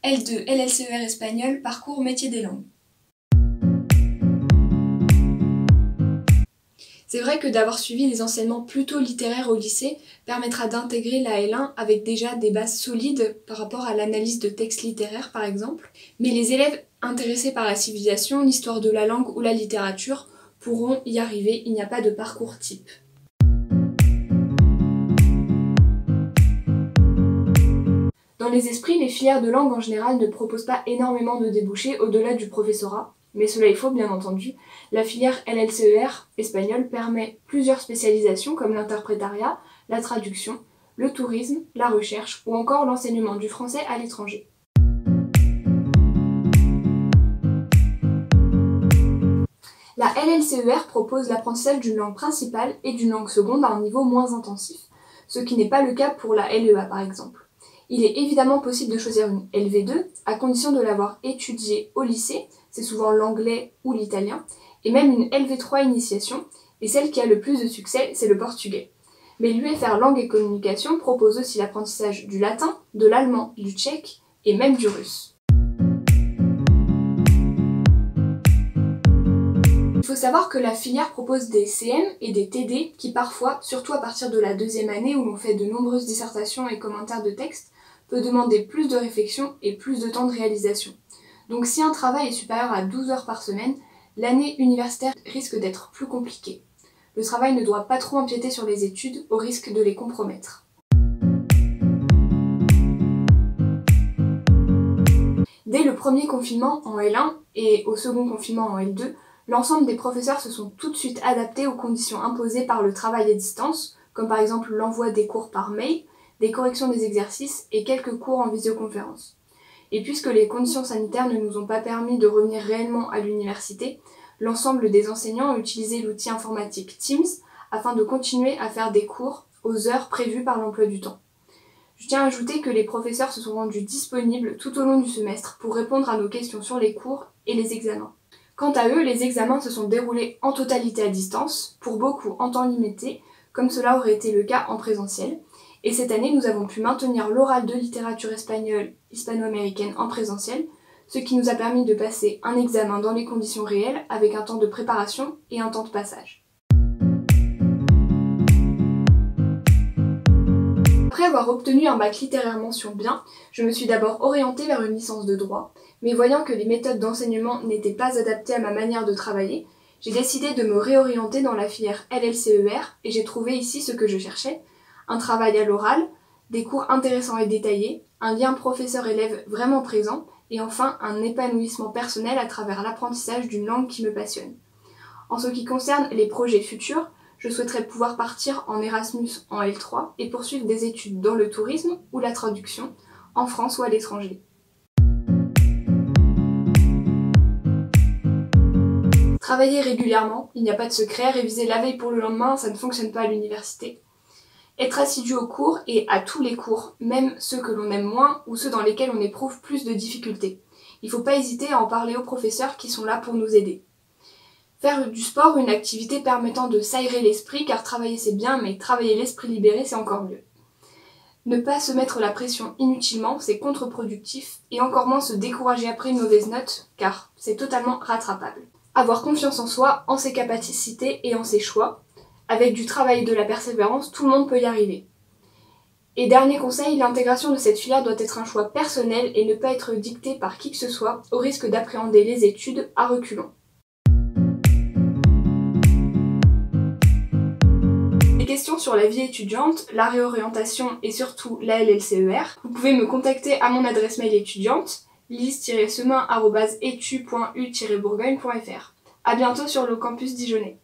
L2 LLCER espagnol, parcours métier des langues. C'est vrai que d'avoir suivi des enseignements plutôt littéraires au lycée permettra d'intégrer la L1 avec déjà des bases solides par rapport à l'analyse de textes littéraires par exemple. Mais les élèves intéressés par la civilisation, l'histoire de la langue ou la littérature pourront y arriver, il n'y a pas de parcours type. Dans les esprits, les filières de langue en général ne proposent pas énormément de débouchés au-delà du professorat. Mais cela est faux, bien entendu. La filière LLCER espagnol permet plusieurs spécialisations comme l'interprétariat, la traduction, le tourisme, la recherche ou encore l'enseignement du français à l'étranger. La LLCER propose l'apprentissage d'une langue principale et d'une langue seconde à un niveau moins intensif, ce qui n'est pas le cas pour la LEA par exemple. Il est évidemment possible de choisir une LV2 à condition de l'avoir étudiée au lycée, c'est souvent l'anglais ou l'italien, et même une LV3 initiation, et celle qui a le plus de succès, c'est le portugais. Mais l'UFR Langue et Communication propose aussi l'apprentissage du latin, de l'allemand, du tchèque et même du russe. Il faut savoir que la filière propose des CM et des TD qui parfois, surtout à partir de la deuxième année où l'on fait de nombreuses dissertations et commentaires de textes, peut demander plus de réflexion et plus de temps de réalisation. Donc si un travail est supérieur à 12 heures par semaine, l'année universitaire risque d'être plus compliquée. Le travail ne doit pas trop empiéter sur les études au risque de les compromettre. Dès le premier confinement en L1 et au second confinement en L2, l'ensemble des professeurs se sont tout de suite adaptés aux conditions imposées par le travail à distance, comme par exemple l'envoi des cours par mail, des corrections des exercices et quelques cours en visioconférence. Et puisque les conditions sanitaires ne nous ont pas permis de revenir réellement à l'université, l'ensemble des enseignants ont utilisé l'outil informatique Teams afin de continuer à faire des cours aux heures prévues par l'emploi du temps. Je tiens à ajouter que les professeurs se sont rendus disponibles tout au long du semestre pour répondre à nos questions sur les cours et les examens. Quant à eux, les examens se sont déroulés en totalité à distance, pour beaucoup en temps limité, comme cela aurait été le cas en présentiel. Et cette année, nous avons pu maintenir l'oral de littérature espagnole hispano-américaine en présentiel, ce qui nous a permis de passer un examen dans les conditions réelles avec un temps de préparation et un temps de passage. Après avoir obtenu un bac littéraire mention bien, je me suis d'abord orientée vers une licence de droit, mais voyant que les méthodes d'enseignement n'étaient pas adaptées à ma manière de travailler, j'ai décidé de me réorienter dans la filière LLCER et j'ai trouvé ici ce que je cherchais, un travail à l'oral, des cours intéressants et détaillés, un lien professeur-élève vraiment présent et enfin un épanouissement personnel à travers l'apprentissage d'une langue qui me passionne. En ce qui concerne les projets futurs, je souhaiterais pouvoir partir en Erasmus en L3 et poursuivre des études dans le tourisme ou la traduction, en France ou à l'étranger. Travailler régulièrement, il n'y a pas de secret, réviser la veille pour le lendemain, ça ne fonctionne pas à l'université. Être assidu aux cours et à tous les cours, même ceux que l'on aime moins ou ceux dans lesquels on éprouve plus de difficultés. Il ne faut pas hésiter à en parler aux professeurs qui sont là pour nous aider. Faire du sport une activité permettant de s'aérer l'esprit, car travailler c'est bien, mais travailler l'esprit libéré c'est encore mieux. Ne pas se mettre la pression inutilement, c'est contre-productif, et encore moins se décourager après une mauvaise note, car c'est totalement rattrapable. Avoir confiance en soi, en ses capacités et en ses choix. Avec du travail et de la persévérance, tout le monde peut y arriver. Et dernier conseil, l'intégration de cette filière doit être un choix personnel et ne pas être dicté par qui que ce soit, au risque d'appréhender les études à reculons. Des questions sur la vie étudiante, la réorientation et surtout la LLCER, vous pouvez me contacter à mon adresse mail étudiante, lise-semin@etu.u-bourgogne.fr. À bientôt sur le campus dijonnais.